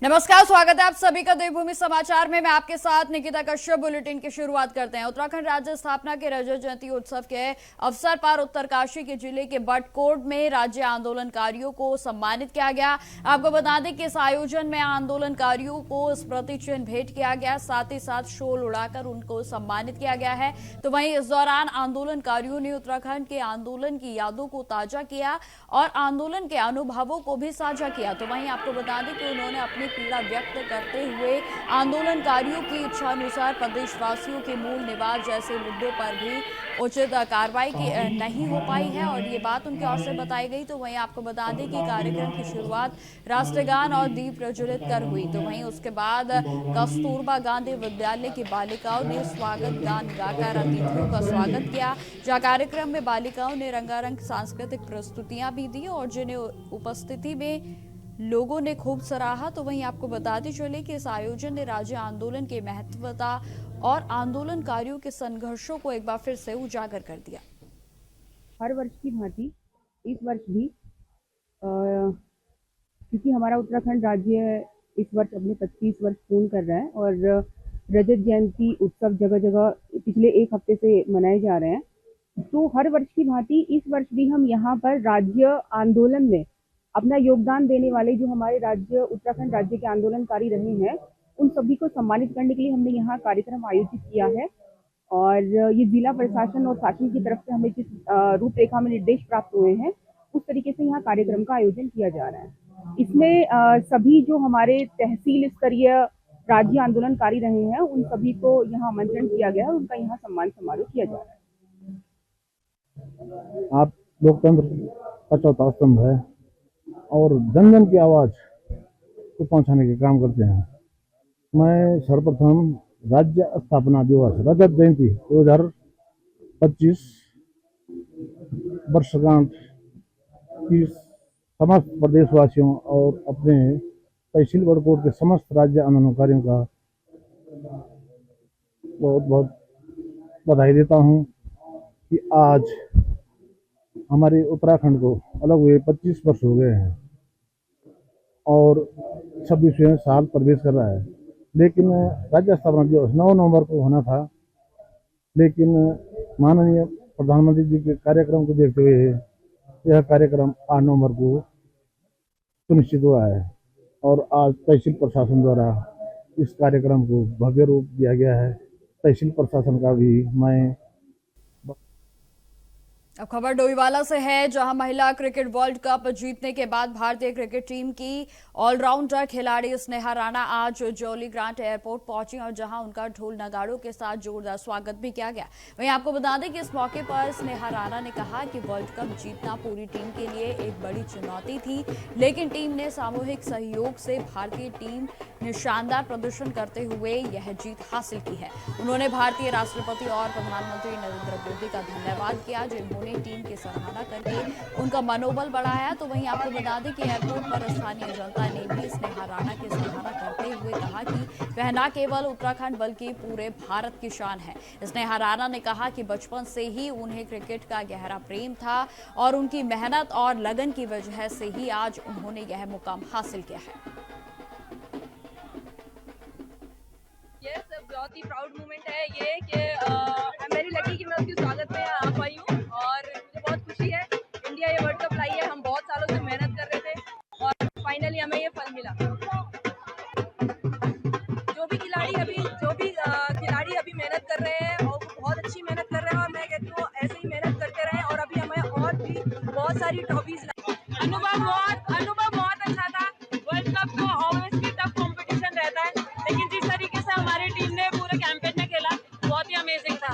नमस्कार, स्वागत है आप सभी का देवभूमि समाचार में। मैं आपके साथ निकिता कश्यप। बुलेटिन की शुरुआत करते हैं। उत्तराखंड राज्य स्थापना के रजत जयंती उत्सव के अवसर पर उत्तरकाशी के जिले के बटकोट में राज्य आंदोलनकारियों को सम्मानित किया गया। आपको बता दें कि इस आयोजन में आंदोलनकारियों को स्मृति चिन्ह भेंट किया गया, साथ ही साथ शोल उड़ाकर उनको सम्मानित किया गया है। तो वहीं इस दौरान आंदोलनकारियों ने उत्तराखंड के आंदोलन की यादों को ताजा किया और आंदोलन के अनुभवों को भी साझा किया। तो वहीं आपको बता दें कि उन्होंने अपनी पीड़ा व्यक्त करते हुए आंदोलनकारियों की इच्छानुसार प्रदेशवासियों के मूल निवास जैसे मुद्दों पर भी उचित कार्रवाई नहीं हो पाई है और ये बात उनके ओर से बताई गई। तो वहीं आपको बता दें कि कार्यक्रम की शुरुआत राष्ट्रगान और दीप प्रज्वलित कर हुई। तो वहीं उसके बाद कस्तूरबा गांधी विद्यालय की बालिकाओं ने स्वागत गान गाकर अतिथियों का स्वागत किया। जहां कार्यक्रम में बालिकाओं ने रंगारंग सांस्कृतिक प्रस्तुतियां भी दी और जिन्हें उपस्थिति में लोगों ने खूब सराहा। तो वहीं आपको बताते चले कि इस आयोजन ने राज्य आंदोलन की महत्वता और आंदोलनकारियों के संघर्षों को एक बार फिर से उजागर कर दिया। हर वर्ष की भांति इस वर्ष भी क्योंकि हमारा उत्तराखंड राज्य इस वर्ष अपने 25 वर्ष पूर्ण कर रहा है और रजत जयंती उत्सव जगह जगह पिछले एक हफ्ते से मनाए जा रहे हैं, तो हर वर्ष की भांति इस वर्ष भी हम यहाँ पर राज्य आंदोलन में अपना योगदान देने वाले जो हमारे राज्य उत्तराखंड राज्य के आंदोलनकारी रहे हैं उन सभी को सम्मानित करने के लिए हमने यहाँ कार्यक्रम आयोजित किया है। और ये जिला प्रशासन और शासन की तरफ से हमें जिस रूपरेखा में निर्देश प्राप्त हुए हैं उस तरीके से यहाँ कार्यक्रम का आयोजन किया जा रहा है। इसमें सभी जो हमारे तहसील स्तरीय राज्य आंदोलनकारी रहे हैं उन सभी को यहाँ आमंत्रण किया गया है, उनका यहाँ सम्मान समारोह किया जा रहा है। आप लोकतंत्र का चौथा स्तंभ है और जन जन की आवाज को पहुंचाने के काम करते हैं। मैं सर्वप्रथम राज्य स्थापना दिवस रजत जयंती 2025 वर्षगांठ की समस्त प्रदेशवासियों और अपने तहसील बटकोट के समस्त राज्य आंदोलनकारियों का बहुत बहुत बधाई देता हूं कि आज हमारे उत्तराखंड को अलग हुए 25 वर्ष हो गए हैं और 26वें साल प्रवेश कर रहा है। लेकिन राज्य स्थापना दिवस 9 नवंबर को होना था, लेकिन माननीय प्रधानमंत्री जी के कार्यक्रम को देखते हुए यह कार्यक्रम 8 नवंबर को सुनिश्चित हुआ है और आज तहसील प्रशासन द्वारा इस कार्यक्रम को भव्य रूप दिया गया है। तहसील प्रशासन का भी मैं अब खबर डोईवाला से है, जहां महिला क्रिकेट वर्ल्ड कप जीतने के बाद भारतीय क्रिकेट टीम की ऑलराउंडर खिलाड़ी स्नेहा राणा आज जॉली ग्रांट एयरपोर्ट पहुंची और जहां उनका ढोल नगाड़ों के साथ जोरदार स्वागत भी किया गया। वहीं आपको बता दें कि इस मौके पर स्नेहा राणा ने कहा कि वर्ल्ड कप जीतना पूरी टीम के लिए एक बड़ी चुनौती थी, लेकिन टीम ने सामूहिक सहयोग से भारतीय टीम ने शानदार प्रदर्शन करते हुए यह जीत हासिल की है। उन्होंने भारतीय राष्ट्रपति और प्रधानमंत्री नरेंद्र मोदी का धन्यवाद किया, जिन्होंने टीम की सराहना करके उनका मनोबल बढ़ाया। तो वहीं आपको बता दें कि एयरपोर्ट पर स्थानीय जनता ने भी स्नेहा राणा की सराहना करते हुए कहा कि वह न केवल उत्तराखंड बल्कि पूरे भारत की शान है। स्नेहा राणा ने कहा कि बचपन से ही उन्हें क्रिकेट का गहरा प्रेम था और उनकी मेहनत और लगन की वजह से ही आज उन्होंने यह मुकाम हासिल किया है। बहुत ही प्राउड मोमेंट है ये कि आई एम वेरी लकी कि मैं उसके स्वागत में आ पाई हूँ और मुझे बहुत खुशी है। इंडिया ये वर्ल्ड कप लाई है, हम बहुत सालों से मेहनत कर रहे थे और फाइनली हमें ये फल मिला। जो भी खिलाड़ी अभी मेहनत कर रहे हैं और वो बहुत अच्छी मेहनत कर रहे हैं और मैं कहती हूँ ऐसे ही मेहनत करते रहें और अभी हमें और भी बहुत सारी ट्रॉफीज। अनुभव बहुत अच्छा था। वर्ल्ड कप को ऑब्वियसली टफ कॉम्पिटिशन रहता है, लेकिन जिस तरीके से हमारी टीम ने पूरे कैंपेन में खेला बहुत ही अमेजिंग था।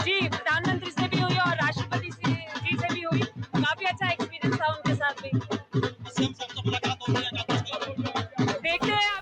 जी, प्रधानमंत्री से भी हुई और राष्ट्रपति जी से भी हुई, काफी अच्छा एक्सपीरियंस था उनके साथ भी। देखते हैं।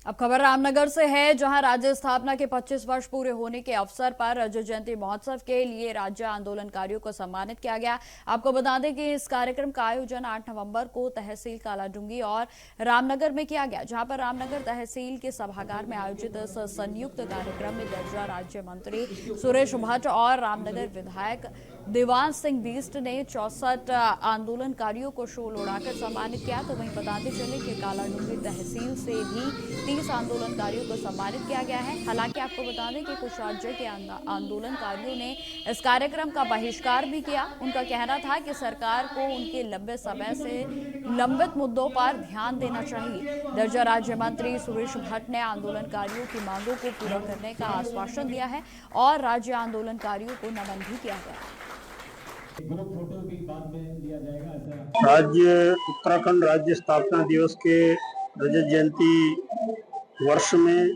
अब खबर रामनगर से है, जहां राज्य स्थापना के 25 वर्ष पूरे होने के अवसर पर रजत जयंती महोत्सव के लिए राज्य आंदोलनकारियों को सम्मानित किया गया। आपको बता दें कि इस कार्यक्रम का आयोजन 8 नवंबर को तहसील कालाडूंगी और रामनगर में किया गया, जहां पर रामनगर तहसील के सभागार में आयोजित इस संयुक्त कार्यक्रम में दर्जा राज्य मंत्री सुरेश भट्ट और रामनगर विधायक देवांश सिंह बिष्ट ने 64 आंदोलनकारियों को शॉल उड़ाकर सम्मानित किया। तो वहीं बताते चले कि कालाडूंगी तहसील से भी 30 आंदोलनकारियों को सम्मानित किया गया है। हालांकि आपको बता दें कि कुछ राज्य के आंदोलनकारियों ने इस कार्यक्रम का बहिष्कार भी किया। उनका कहना था कि सरकार को उनके लंबे समय से लंबित मुद्दों पर ध्यान देना चाहिए। दर्जा राज्य मंत्री सुरेश भट्ट ने आंदोलनकारियों की मांगों को पूरा करने का आश्वासन दिया है और राज्य आंदोलनकारियों को नमन भी किया गया। राज्य उत्तराखंड राज्य स्थापना दिवस के रजत जयंती वर्ष में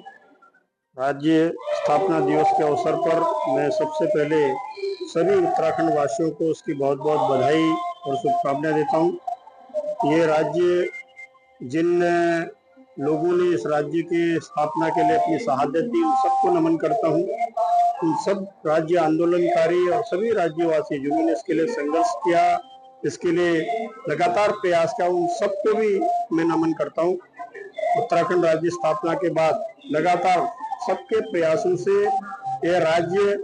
राज्य स्थापना दिवस के अवसर पर मैं सबसे पहले सभी उत्तराखंड वासियों को उसकी बहुत बहुत बधाई और शुभकामनाएं देता हूं। ये राज्य जिन लोगों ने इस राज्य की स्थापना के लिए अपनी शहादत दी, उन सबको नमन करता हूं। उन सब राज्य आंदोलनकारी और सभी राज्यवासी जिन्होंने इसके लिए संघर्ष किया, इसके लिए लगातार प्रयास किया, उन सबको भी मैं नमन करता हूं। उत्तराखंड राज्य स्थापना के बाद लगातार सबके प्रयासों से यह राज्य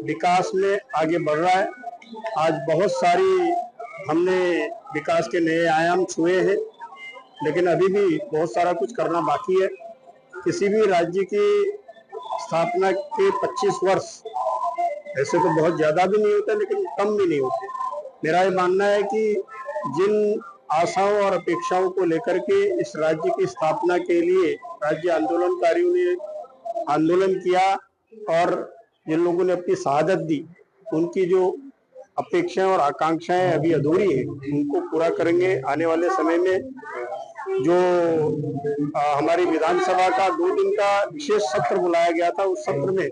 विकास में आगे बढ़ रहा है। आज बहुत सारी हमने विकास के नए आयाम छुए हैं, लेकिन अभी भी बहुत सारा कुछ करना बाकी है। किसी भी राज्य की स्थापना के 25 वर्ष ऐसे तो बहुत ज्यादा भी नहीं होते, लेकिन कम भी नहीं होते। मेरा ये मानना है कि जिन आशाओं और अपेक्षाओं को लेकर के इस राज्य की स्थापना के लिए राज्य आंदोलनकारियों ने आंदोलन किया और जिन लोगों ने अपनी शहादत दी, उनकी जो अपेक्षाएं और आकांक्षाएं अभी अधूरी है, उनको पूरा करेंगे। आने वाले समय में जो हमारी विधानसभा का 2 दिन का विशेष सत्र बुलाया गया था, उस सत्र में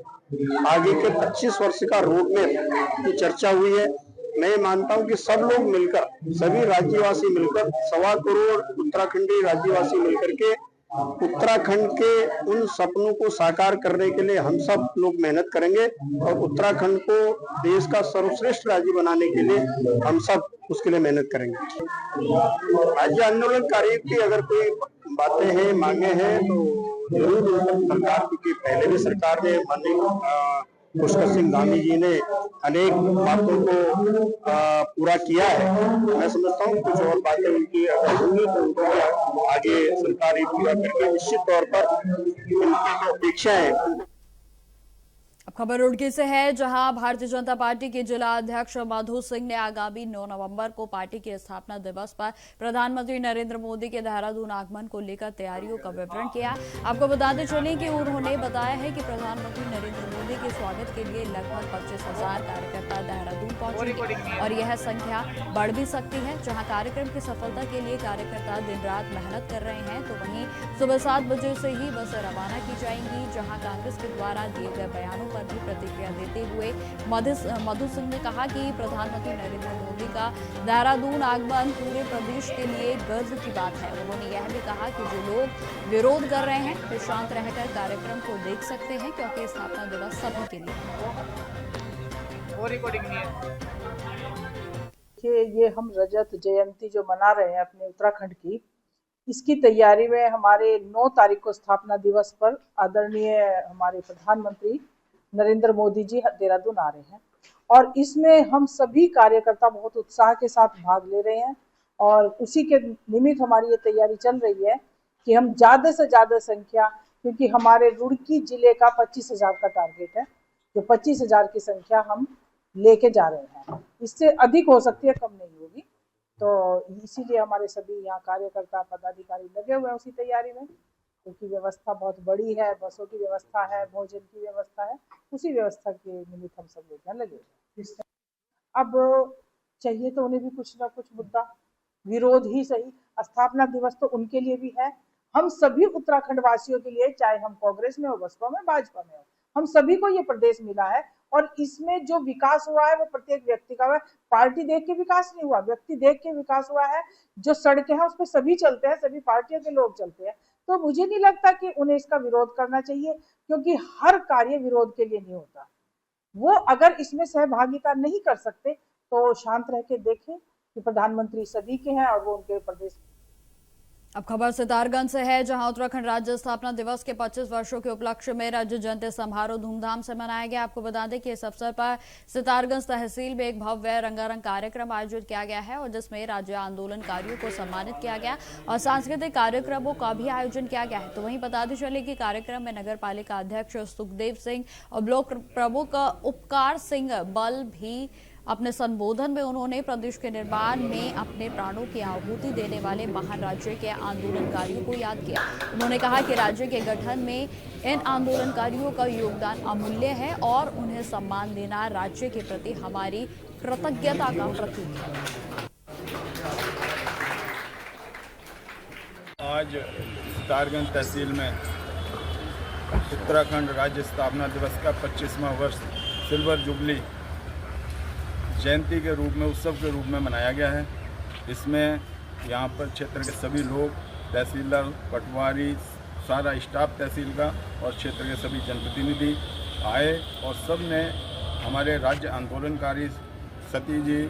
आगे के 25 वर्ष का रोड मैप की चर्चा हुई है। मैं मानता हूं कि सब लोग मिलकर, सभी राज्यवासी मिलकर, 1.25 करोड़ उत्तराखंडी राज्यवासी मिलकर के उत्तराखंड के उन सपनों को साकार करने के लिए हम सब लोग मेहनत करेंगे और उत्तराखंड को देश का सर्वश्रेष्ठ राज्य बनाने के लिए हम सब उसके लिए मेहनत करेंगे। राज्य आंदोलनकारियों की अगर कोई बातें हैं, मांगे हैं, तो जरूर सरकार, क्योंकि पहले भी सरकार ने माननीय पुष्कर सिंह धामी जी ने अनेक बातों को पूरा किया है। मैं समझता हूँ कुछ और बातें उनकी अगर होंगी तो उनको आगे सरकार ही पूरा करके निश्चित तौर पर उनकी जो अपेक्षा है। अब खबर रुड़की से है, जहां भारतीय जनता पार्टी के जिला अध्यक्ष मधु सिंह ने आगामी 9 नवंबर को पार्टी के स्थापना दिवस पर प्रधानमंत्री नरेंद्र मोदी के देहरादून आगमन को लेकर तैयारियों का विवरण किया। आपको बताते चलें कि उन्होंने बताया है कि प्रधानमंत्री नरेंद्र मोदी के स्वागत के लिए लगभग 25,000 कार्यकर्ता देहरादून पहुंचेंगे और यह संख्या बढ़ भी सकती है। जहाँ कार्यक्रम की सफलता के लिए कार्यकर्ता दिन रात मेहनत कर रहे हैं, तो वहीं सुबह 7 बजे से ही बसें रवाना की जाएंगी। जहाँ कांग्रेस के द्वारा दिए गए बयानों पर भी प्रतिक्रिया देते हुए मधु सिंह ने कहा कि प्रधानमंत्री नरेंद्र मोदी का देहरादून आगमन पूरे प्रदेश के लिए गर्व की बात है। उन्होंने यह भी कहा कि जो लोग विरोध कर रहे हैं वे शांत रहकर कार्यक्रम को देख सकते हैं, क्योंकि स्थापना दिवस सभी के लिए है। ये हम रजत जयंती जो मना रहे हैं अपने उत्तराखंड की, इसकी तैयारी में हमारे 9 तारीख को स्थापना दिवस पर आदरणीय हमारे प्रधानमंत्री नरेंद्र मोदी जी देहरादून आ रहे हैं और इसमें हम सभी कार्यकर्ता बहुत उत्साह के साथ भाग ले रहे हैं और उसी के निमित्त हमारी ये तैयारी चल रही है कि हम ज़्यादा से ज़्यादा संख्या, क्योंकि हमारे रुड़की जिले का 25,000 का टारगेट है, जो 25,000 की संख्या हम लेके जा रहे हैं। इससे अधिक हो सकती है, कम नहीं होगी। तो इसीलिए हमारे सभी यहाँ कार्यकर्ता पदाधिकारी लगे हुए हैं उसी तैयारी में, क्योंकि व्यवस्था बहुत बड़ी है, बसों की व्यवस्था है, भोजन की व्यवस्था है, उसी व्यवस्था के निमित्त हम सब लोग यहाँ लगे हुए हैं। अब चाहिए तो उन्हें भी कुछ ना कुछ मुद्दा, विरोध ही सही, स्थापना दिवस तो उनके लिए भी है, हम सभी उत्तराखंड वासियों के लिए, चाहे हम कांग्रेस में हो, बसपा में, भाजपा में हो, हम सभी को ये प्रदेश मिला है और इसमें जो विकास हुआ है वो प्रत्येक व्यक्ति का हुआ है। पार्टी देख के विकास नहीं हुआ, व्यक्ति देख के विकास हुआ है। जो सड़कें हैं उस पर सभी चलते हैं, सभी पार्टियों के लोग चलते हैं, तो मुझे नहीं लगता कि उन्हें इसका विरोध करना चाहिए, क्योंकि हर कार्य विरोध के लिए नहीं होता। वो अगर इसमें सहभागिता नहीं कर सकते तो शांत रह के देखें कि प्रधानमंत्री सभी के हैं और वो उनके प्रदेश। अब खबर सितारगंज से है, जहां उत्तराखंड राज्य स्थापना दिवस के 25 वर्षों के उपलक्ष्य में राज्य जयंती समारोह धूमधाम से मनाया गया। आपको बता दें कि इस अवसर पर सितारगंज तहसील में एक भव्य रंगारंग कार्यक्रम आयोजित किया गया है और जिसमें राज्य आंदोलनकारियों को सम्मानित किया गया और सांस्कृतिक कार्यक्रमों का भी आयोजन किया गया है। तो वहीं बताते चले कि कार्यक्रम में नगर पालिका अध्यक्ष सुखदेव सिंह और ब्लॉक प्रमुख उपकार सिंह बल भी अपने संबोधन में उन्होंने प्रदेश के निर्माण में अपने प्राणों की आहुति देने वाले महान राज्य के आंदोलनकारियों को याद किया। उन्होंने कहा कि राज्य के गठन में इन आंदोलनकारियों का योगदान अमूल्य है और उन्हें सम्मान देना राज्य के प्रति हमारी कृतज्ञता का प्रतीक है। आज सितारगंज तहसील में उत्तराखंड राज्य स्थापना दिवस का 25वां वर्ष सिल्वर जुबली जयंती के रूप में, उत्सव के रूप में मनाया गया है। इसमें यहाँ पर क्षेत्र के सभी लोग, तहसीलदार, पटवारी, सारा स्टाफ तहसील का और क्षेत्र के सभी जनप्रतिनिधि आए और सब ने हमारे राज्य आंदोलनकारी सती जी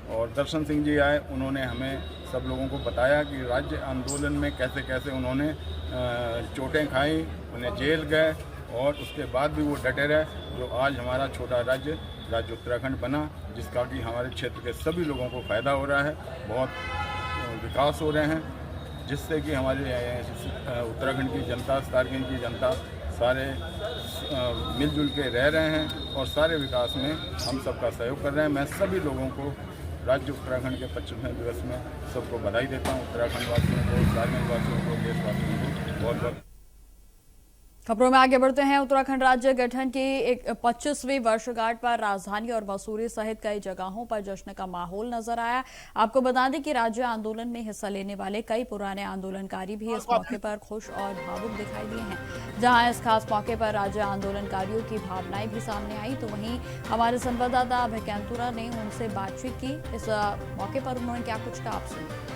और दर्शन सिंह जी आए। उन्होंने हमें सब लोगों को बताया कि राज्य आंदोलन में कैसे कैसे उन्होंने चोटें खाई, उन्हें जेल गए और उसके बाद भी वो डटे रहे, जो आज हमारा छोटा राज्य उत्तराखंड बना, जिसका कि हमारे क्षेत्र के सभी लोगों को फ़ायदा हो रहा है। बहुत विकास हो रहे हैं, जिससे कि हमारे उत्तराखंड की जनता, सितारगंज की जनता सारे मिलजुल के रह रहे हैं और सारे विकास में हम सबका सहयोग कर रहे हैं। मैं सभी लोगों को राज्य उत्तराखंड के 25वें दिवस में सबको बधाई देता हूँ। उत्तराखंड वासियों को, सितारगंज वासियों को, देशवासियों को बहुत बहुत। खबरों में आगे बढ़ते हैं। उत्तराखंड राज्य गठन की 25वीं वर्षगांठ पर राजधानी और मसूरी सहित कई जगहों पर जश्न का माहौल नजर आया। आपको बता दें कि राज्य आंदोलन में हिस्सा लेने वाले कई पुराने आंदोलनकारी भी इस मौके पर खुश और भावुक दिखाई दिए हैं। जहां इस खास मौके पर राज्य आंदोलनकारियों की भावनाएं भी सामने आई, तो वहीं हमारे संवाददाता अभय कैंतुरा ने उनसे बातचीत की। इस मौके पर उन्होंने क्या कुछ कहा, आप सुनिए।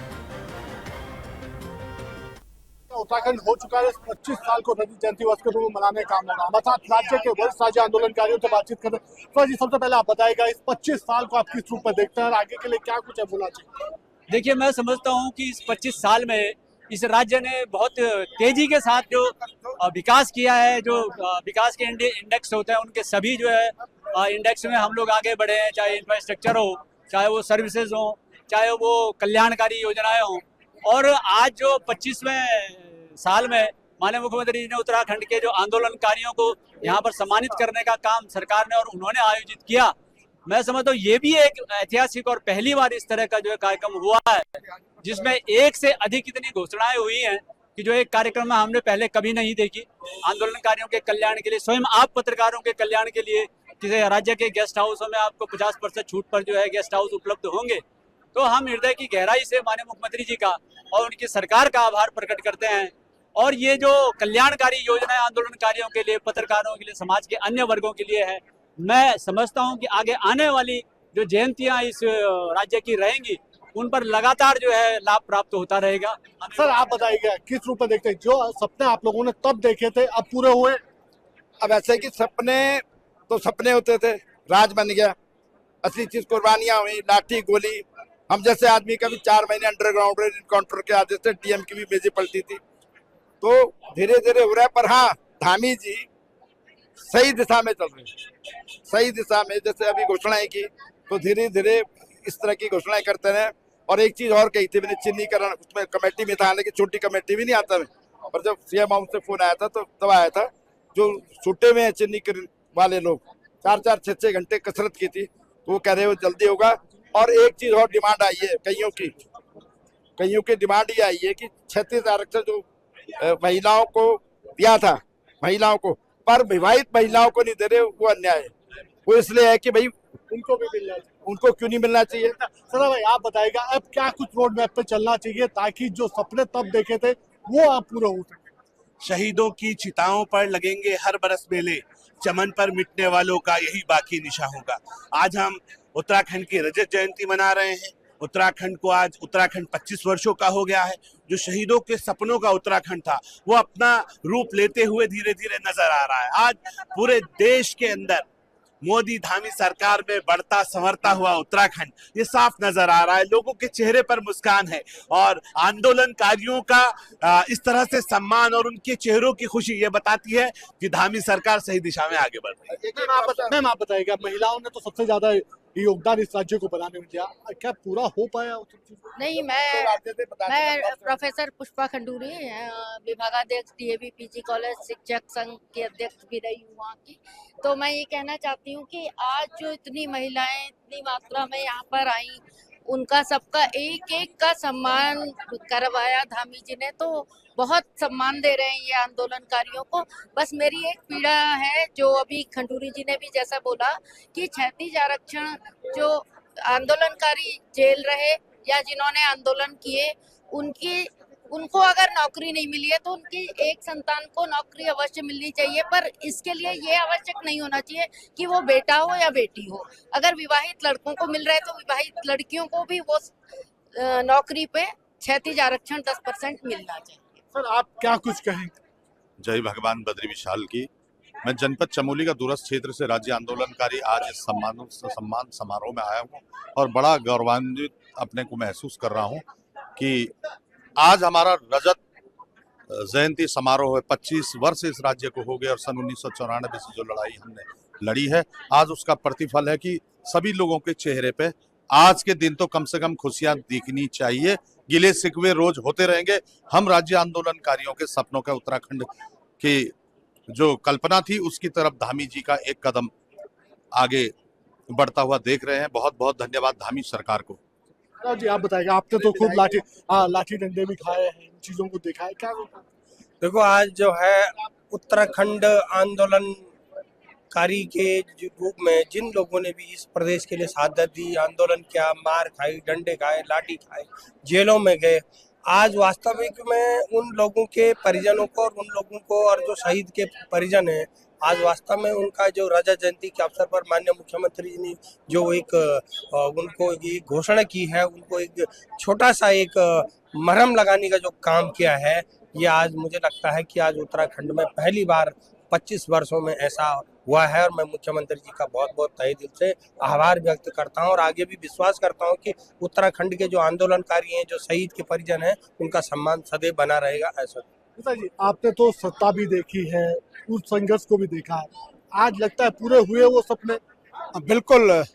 उत्तराखंड हो चुका है 25 साल को रजत जयंती वर्ष के रूप में मनाने का काम होगा। हमारे साथ राज्य के वरिष्ठ राज्य आंदोलनकारियों से बातचीत कर रहे हैं। सर जी, सबसे पहले आप बताइएगा, इस 25 साल को आप किस रूप में देखते हैं और आगे के लिए क्या कुछ होना चाहिए? देखिए, मैं समझता हूँ कि इस 25 साल में इस राज्य ने बहुत तेजी के साथ जो विकास किया है, जो विकास के इंडेक्स होते हैं उनके सभी जो है इंडेक्स में हम लोग आगे बढ़े हैं। चाहे इंफ्रास्ट्रक्चर हो, चाहे वो सर्विसेज हो, चाहे वो कल्याणकारी योजनाएं हो। और आज जो 25वें साल में माननीय मुख्यमंत्री जी ने उत्तराखंड के जो आंदोलनकारियों को यहाँ पर सम्मानित करने का काम सरकार ने और उन्होंने आयोजित किया, मैं समझता हूँ ये भी एक ऐतिहासिक और पहली बार इस तरह का जो कार्यक्रम हुआ है, जिसमें एक से अधिक इतनी घोषणाएं हुई हैं कि जो एक कार्यक्रम में हमने पहले कभी नहीं देखी। आंदोलनकारियों के कल्याण के लिए, स्वयं आप पत्रकारों के कल्याण के लिए किसी राज्य के गेस्ट हाउसों में आपको 50% छूट पर जो है गेस्ट हाउस उपलब्ध होंगे। तो हम हृदय की गहराई से माननीय मुख्यमंत्री जी का और उनकी सरकार का आभार प्रकट करते हैं। और ये जो कल्याणकारी योजनाएं आंदोलनकारियों के लिए, पत्रकारों के लिए, समाज के अन्य वर्गों के लिए है, मैं समझता हूं कि आगे आने वाली जो जयंतियां इस राज्य की रहेंगी, उन पर लगातार जो है लाभ प्राप्त होता रहेगा। सर, आप बताइएगा किस रूप में देखते हैं, जो सपने आप लोगों ने तब देखे थे अब पूरे हुए? अब ऐसे कि सपने तो सपने होते थे, राज बन गया। असली चीज कुर्बानियां हुई, लाठी गोली। हम जैसे आदमी का भी 4 महीने अंडरग्राउंड एनकाउंटर के आदेश से डीएम की भी मेजी पलटी थी। तो धीरे धीरे हो रहा है, पर हाँ, धामी जी सही दिशा में चल रहे हैं। सही दिशा में जैसे अभी घोषणाएं की, तो धीरे धीरे इस तरह की घोषणाएं करते रहे। और एक चीज और कही थी मैंने, चिन्हीकरण, उसमें कमेटी में था, हालांकि छोटी कमेटी भी नहीं आता मैं, पर जब सीएम हाउस से फोन आया था तो तब आया था, जो छूटे में चिन्हीकरण वाले लोग 4-4, 6-6 घंटे कसरत की थी, तो वो कह रहे हो जल्दी होगा। और एक चीज और डिमांड आई है कईयों की डिमांड ये आई है कि 36 आरक्षण जो महिलाओं को दिया था, महिलाओं को, पर विवाहित महिलाओं को नहीं दे रहे, वो अन्याय है। वो इसलिए है कि भाई उनको भी मिलना चाहिए, उनको क्यों नहीं मिलना चाहिए? सर भाई आप बताइएगा, अब क्या कुछ रोड मैप पे चलना चाहिए ताकि जो सपने तब देखे थे वो आप पूरे हो सके? शहीदों की चिताओं पर लगेंगे हर बरस मेले, चमन पर मिटने वालों का यही बाकी निशा होगा। आज हम उत्तराखंड की रजत जयंती मना रहे हैं उत्तराखंड को आज उत्तराखंड 25 वर्षों का हो गया है। जो शहीदों के सपनों का उत्तराखंड था वो अपना रूप लेते हुए धीरे धीरे नजर आ रहा है। आज पूरे देश के अंदर मोदी धामी सरकार में बढ़ता संवरता हुआ उत्तराखंड ये साफ नजर आ रहा है। लोगों के चेहरे पर मुस्कान है और आंदोलनकारियों का इस तरह से सम्मान और उनके चेहरों की खुशी ये बताती है कि धामी सरकार सही दिशा में आगे बढ़ रही है। मैम आप बताइएगा, महिलाओं ने तो सबसे ज्यादा योगदान इस राज्य को बनाने में दिया, क्या पूरा हो पाया? नहीं, मैं प्रोफेसर पुष्पा खंडूरी, विभागाध्यक्ष डीएवी पीजी कॉलेज शिक्षक संघ के अध्यक्ष भी रही हूँ वहाँ की। तो मैं ये कहना चाहती हूँ कि आज जो इतनी महिलाएं इतनी मात्रा में यहाँ पर आई, उनका सबका एक एक का सम्मान करवाया धामी जी ने, तो बहुत सम्मान दे रहे हैं ये आंदोलनकारियों को। बस मेरी एक पीड़ा है, जो अभी खंडूरी जी ने भी जैसा बोला कि क्षैतिज आरक्षण जो आंदोलनकारी जेल रहे या जिन्होंने आंदोलन किए, उनको अगर नौकरी नहीं मिली है तो उनकी एक संतान को नौकरी अवश्य मिलनी चाहिए। पर इसके लिए ये आवश्यक नहीं होना चाहिए कि वो बेटा हो या बेटी हो। अगर विवाहित लड़कों को मिल रहा है तो विवाहित लड़कियों को भी वो नौकरी पे क्षैतिज आरक्षण 10% मिलना चाहिए। सर आप क्या कुछ कहेंगे? जय भगवान बद्री विशाल की। मैं जनपद चमोली का दूरस्थ क्षेत्र से राज्य आंदोलनकारी आज इस सम्मान समारोह में आया हूँ और बड़ा गौरवान्वित अपने को महसूस कर रहा हूँ कि आज हमारा रजत जयंती समारोह है। 25 वर्ष इस राज्य को हो गए और सन 1994 से जो लड़ाई हमने लड़ी है, आज उसका प्रतिफल है कि सभी लोगों के चेहरे पे आज के दिन तो कम से कम खुशियां दिखनी चाहिए। गिले शिकवे रोज होते रहेंगे। हम राज्य आंदोलनकारियों के सपनों का उत्तराखंड की जो कल्पना थी उसकी तरफ धामी जी का एक कदम आगे बढ़ता हुआ देख रहे हैं। बहुत बहुत धन्यवाद धामी सरकार को। जी आप बताइएगा, आपने तो खूब लाठी डंडे भी खाए हैं, इन चीजों को देखा है, क्या? देखो, आज जो है उत्तराखंड आंदोलनकारी के रूप में जिन लोगों ने भी इस प्रदेश के लिए शहादत दी, आंदोलन किया, मार खाई, डंडे खाए, लाठी खाए, जेलों में गए, आज वास्तविक में उन लोगों के परिजनों को और उन लोगों को और जो शहीद के परिजन हैं, आज वास्तव में उनका जो रजत जयंती के अवसर पर माननीय मुख्यमंत्री जी ने जो एक उनको ये घोषणा की है, उनको एक छोटा सा एक मरहम लगाने का जो काम किया है, ये आज मुझे लगता है कि आज उत्तराखंड में पहली बार 25 वर्षों में ऐसा हुआ है। और मैं मुख्यमंत्री जी का बहुत बहुत तहे दिल से आभार व्यक्त करता हूं और आगे भी विश्वास करता हूं कि उत्तराखंड के जो आंदोलनकारी हैं, जो शहीद के परिजन हैं, उनका सम्मान सदैव बना रहेगा। ऐसा जी आपने तो सत्ता भी देखी है, उस संघर्ष को भी देखा है, आज लगता है पूरे हुए वो सपने? बिल्कुल,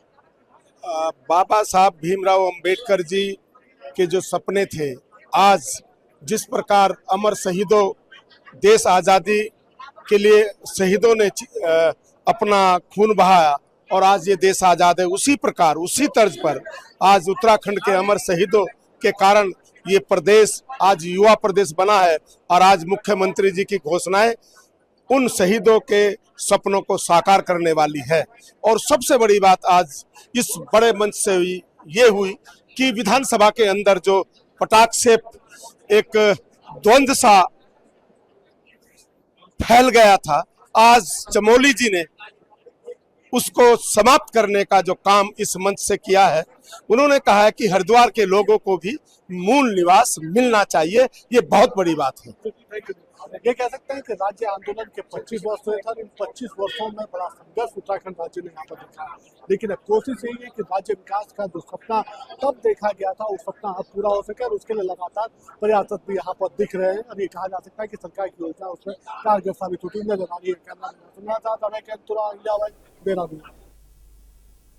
बाबा साहब भीमराव अंबेडकर जी के जो सपने थे, आज जिस प्रकार अमर शहीदों, देश आज़ादी के लिए शहीदों ने अपना खून बहाया और आज ये देश आज़ाद है, उसी प्रकार उसी तर्ज पर आज उत्तराखंड के अमर शहीदों के कारण ये प्रदेश आज युवा प्रदेश बना है। और आज मुख्यमंत्री जी की घोषणाएं उन शहीदों के सपनों को साकार करने वाली है। और सबसे बड़ी बात आज इस बड़े मंच से ये हुई कि विधानसभा के अंदर जो पटाख से एक द्वंद्व सा फैल गया था, आज चमोली जी ने उसको समाप्त करने का जो काम इस मंच से किया है। उन्होंने कहा है कि हरिद्वार के लोगों को भी मूल निवास मिलना चाहिए, ये बहुत बड़ी बात है। ये कह सकते हैं कि राज्य आंदोलन के 25 वर्ष हुए थे, इन 25 वर्षों में बड़ा संघर्ष उत्तराखंड राज्य ने यहाँ पर देखा है, लेकिन अब कोशिश यही है कि राज्य विकास का जो सपना तब देखा गया था, वो सपना अब पूरा हो सके और उसके लिए लगातार प्रयास भी यहाँ पर दिख रहे हैं। और ये कहा जा सकता है कि सरकार की योजना उसमें कारगर साबित होती नजर आ रही है।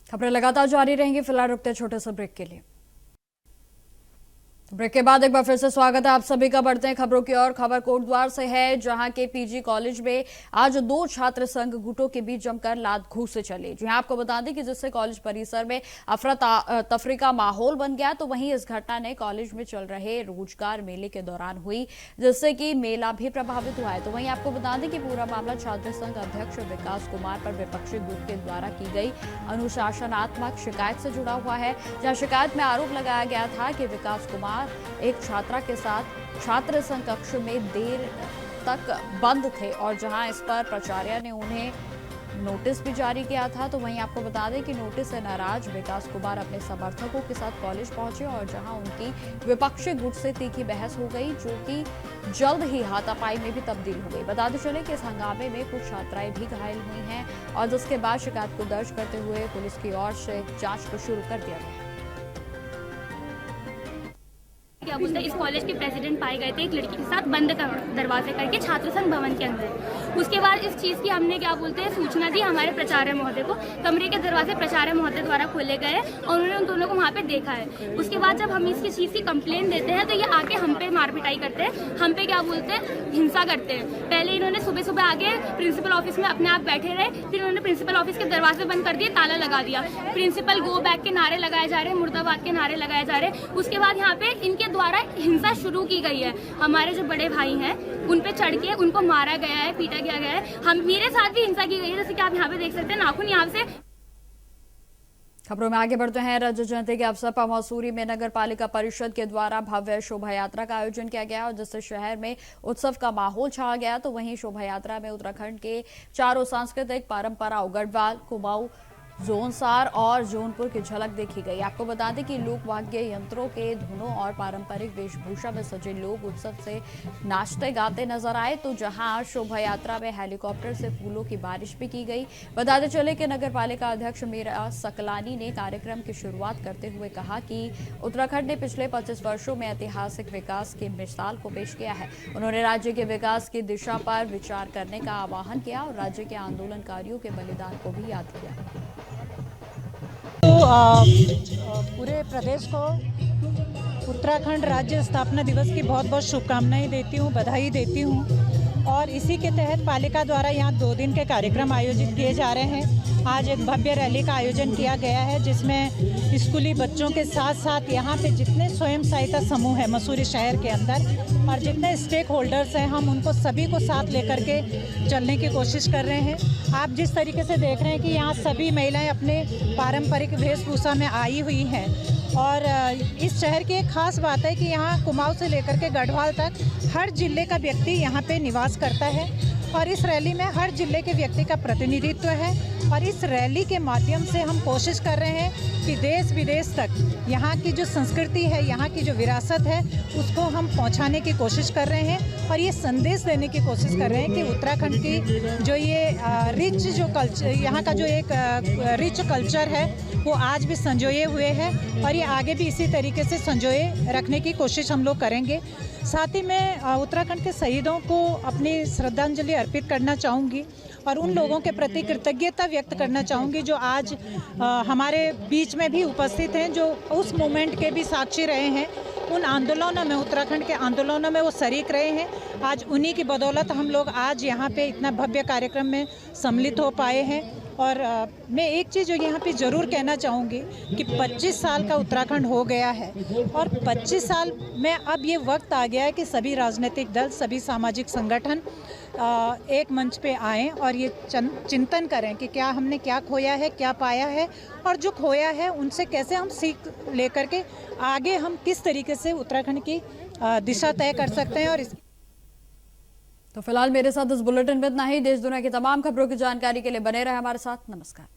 खबरें लगातार जारी रहेंगी, फिलहाल रुकते छोटे से ब्रेक के लिए। ब्रेक के बाद एक बार फिर से स्वागत है आप सभी का। बढ़ते हैं खबरों की ओर। खबर कोटद्वार से है, जहां के पीजी कॉलेज में आज दो छात्र संघ गुटों के बीच जमकर लात घूंस से चली। जी आपको बता दें कि जिससे कॉलेज परिसर में अफरा तफरी का माहौल बन गया, तो वहीं इस घटना ने कॉलेज में चल रहे रोजगार मेले के दौरान हुई, जिससे कि मेला भी प्रभावित हुआ है। तो वहीं आपको बता दें कि पूरा मामला छात्र संघ अध्यक्ष विकास कुमार पर विपक्षी गुट के द्वारा की गई अनुशासनात्मक शिकायत से जुड़ा हुआ है, जहाँ शिकायत में आरोप लगाया गया था कि विकास कुमार एक छात्रा के साथ छात्र संघ कक्ष में देर तक बंद थे और जहां इस पर प्राचार्य ने उन्हें नोटिस भी जारी किया था। तो वहीं आपको बता दें कि नोटिस से नाराज विकास कुमार अपने समर्थकों के साथ कॉलेज पहुंचे और जहां उनकी विपक्षी गुट से तीखी बहस हो गई, जो कि जल्द ही हाथापाई में भी तब्दील हो गई। बताते चले कि इस हंगामे में कुछ छात्राएं भी घायल हुई हैं और जिसके बाद शिकायत को दर्ज करते हुए पुलिस की ओर से जांच को शुरू कर दिया गया। क्या बोलते हैं, इस कॉलेज के प्रेसिडेंट पाए गए थे एक लड़की के साथ बंद दरवाजे करके छात्र संघ भवन के अंदर। उसके बाद इस चीज़ की हमने क्या बोलते हैं सूचना दी हमारे प्राचार्य महोदय को। कमरे के दरवाजे प्राचार्य महोदय द्वारा खोले गए और उन्होंने उन दोनों को वहाँ पे देखा है। उसके बाद जब हम इसकी चीज़ की कंप्लेंट देते हैं तो ये आके हम पे मार पिटाई करते हैं, हम पे क्या बोलते हैं हिंसा करते हैं। पहले इन्होंने सुबह सुबह आगे प्रिंसिपल ऑफिस में अपने आप बैठे रहे, फिर उन्होंने प्रिंसिपल ऑफिस के दरवाजे बंद कर दिए, ताला लगा दिया। प्रिंसिपल गो बैक के नारे लगाए जा रहे हैं, मुर्दाबाद के नारे लगाए जा रहे हैं। उसके बाद यहाँ पे इनके द्वारा हिंसा शुरू की गई है। हमारे जो बड़े भाई हैं उन पे चढ़ के उनको मारा गया है, पीटा गया है। मेरे साथ भी हिंसा की गई है, जैसे कि आप यहाँ पे देख सकते हैं नाखून यहाँ से। खबरों में आगे बढ़ते हैं। रजत जयंती के अवसर पर मसूरी में नगर पालिका परिषद के द्वारा भव्य शोभा यात्रा का आयोजन किया गया और जिससे शहर में उत्सव का माहौल छा गया। तो वहीं शोभा यात्रा में उत्तराखंड के चारों सांस्कृतिक परंपराओं गढ़वाल, कुमाऊं, जोनसार और जौनपुर की झलक देखी गई। आपको बता दें कि लोक वाद्य यंत्रों के धुनों और पारंपरिक वेशभूषा में सजे लोग उत्सव से नाचते गाते नजर आए। तो जहां शोभा यात्रा में हेलीकॉप्टर से फूलों की बारिश भी की गई। बताते चले कि नगर पालिका अध्यक्ष मीरा सकलानी ने कार्यक्रम की शुरुआत करते हुए कहा कि उत्तराखंड ने पिछले 25 वर्षों में ऐतिहासिक विकास की मिसाल को पेश किया है। उन्होंने राज्य के विकास की दिशा पर विचार करने का आह्वान किया और राज्य के आंदोलनकारियों के बलिदान को भी याद किया। तो पूरे प्रदेश को उत्तराखंड राज्य स्थापना दिवस की बहुत बहुत शुभकामनाएं देती हूँ, बधाई देती हूँ। और इसी के तहत पालिका द्वारा यहाँ 2 दिन के कार्यक्रम आयोजित किए जा रहे हैं। आज एक भव्य रैली का आयोजन किया गया है जिसमें स्कूली बच्चों के साथ साथ यहाँ पे जितने स्वयं सहायता समूह है मसूरी शहर के अंदर और जितने स्टेक होल्डर्स हैं हम उनको सभी को साथ लेकर के चलने की कोशिश कर रहे हैं। आप जिस तरीके से देख रहे हैं कि यहाँ सभी महिलाएं अपने पारंपरिक वेशभूषा में आई हुई हैं और इस शहर की एक खास बात है कि यहाँ कुमाऊं से लेकर के गढ़वाल तक हर जिले का व्यक्ति यहाँ पे निवास करता है और इस रैली में हर जिले के व्यक्ति का प्रतिनिधित्व है और इस रैली के माध्यम से हम कोशिश कर रहे हैं कि देश विदेश तक यहाँ की जो संस्कृति है, यहाँ की जो विरासत है उसको हम पहुँचाने की कोशिश कर रहे हैं और ये संदेश देने की कोशिश कर रहे हैं कि उत्तराखंड की जो ये रिच जो कल्चर, यहाँ का जो एक रिच कल्चर है वो आज भी संजोए हुए है और ये आगे भी इसी तरीके से संजोए रखने की कोशिश हम लोग करेंगे। साथ ही मैं उत्तराखंड के शहीदों को अपनी श्रद्धांजलि अर्पित करना चाहूँगी और उन लोगों के प्रति कृतज्ञता व्यक्त करना चाहूँगी जो आज हमारे बीच में भी उपस्थित हैं, जो उस मोमेंट के भी साक्षी रहे हैं, उन आंदोलनों में, उत्तराखंड के आंदोलनों में वो शरीक रहे हैं। आज उन्हीं की बदौलत हम लोग आज यहाँ पे इतना भव्य कार्यक्रम में सम्मिलित हो पाए हैं। और मैं एक चीज़ जो यहाँ पे ज़रूर कहना चाहूँगी कि 25 साल का उत्तराखंड हो गया है और 25 साल में अब ये वक्त आ गया है कि सभी राजनीतिक दल, सभी सामाजिक संगठन एक मंच पे आएँ और ये चिंतन करें कि क्या हमने क्या खोया है, क्या पाया है और जो खोया है उनसे कैसे हम सीख लेकर के आगे हम किस तरीके से उत्तराखंड की दिशा तय कर सकते हैं। और तो फिलहाल मेरे साथ इस बुलेटिन में इतना ही। देश दुनिया की तमाम खबरों की जानकारी के लिए बने रहे हमारे साथ। नमस्कार।